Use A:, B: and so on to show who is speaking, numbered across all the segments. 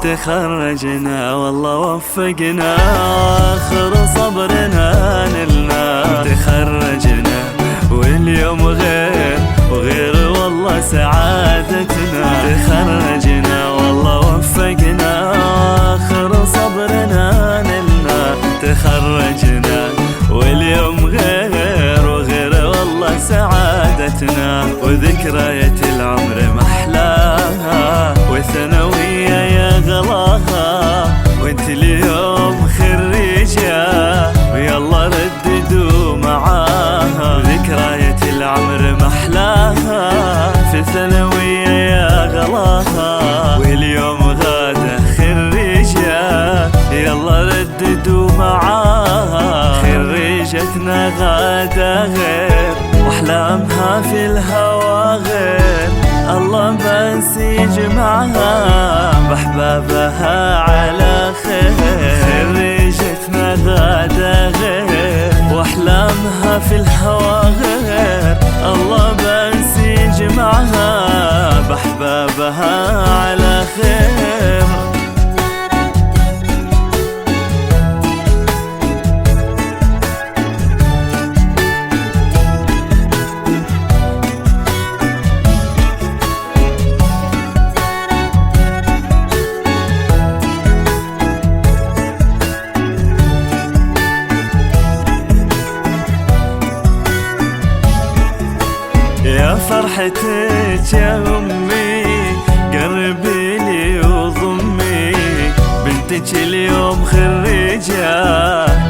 A: تخرجنا والله وفقنا، آخر صبرنا نلنا. تخرجنا واليوم غير وغير والله سعادتنا. تخرجنا والله وفقنا، آخر صبرنا نلنا. تخرجنا واليوم غير وغير والله سعادتنا. وذكريات العمر محلاها، وثانوية يا غلاها. وانت اليوم خريجة ويلا رددوا معاها. ذكريات العمر محلاها، في ثانوية يا غلاها. واليوم غادة خريجة يلا رددوا معاها. خريجتنا غادة غير واحلامها في الهوى غير. الله بس يجمعها بأحبابها على خير. خريجتنا غادة غير واحلامها في الهوى غير. الله بس يجمعها بأحبابها على خير. يا فرحتك يا أمي قربي لي وضمي. بنتك اليوم خريجة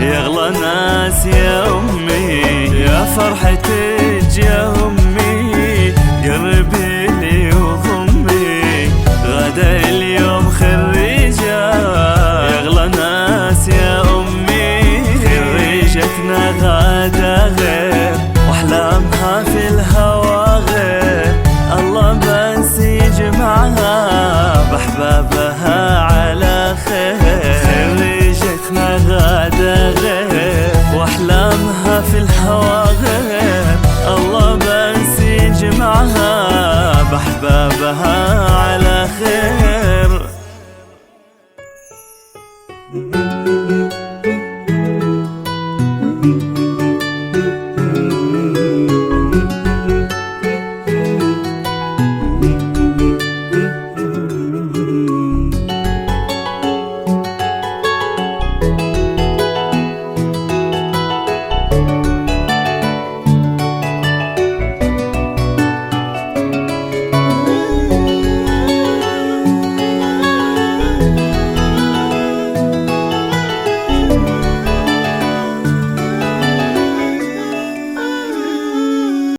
A: يغلى ناس يا أمي. يا فرحتك يا أمي قربي لي وضمي. غدا اليوم خريجة يغلى ناس يا أمي. خريجتنا غدا غير واحلامها في الهوى غير. الله بس يجمعها بأحبابها على خير. خريجتنا غادة غير واحلامها في الهوى غير. الله بس يجمعها بأحبابها على خير.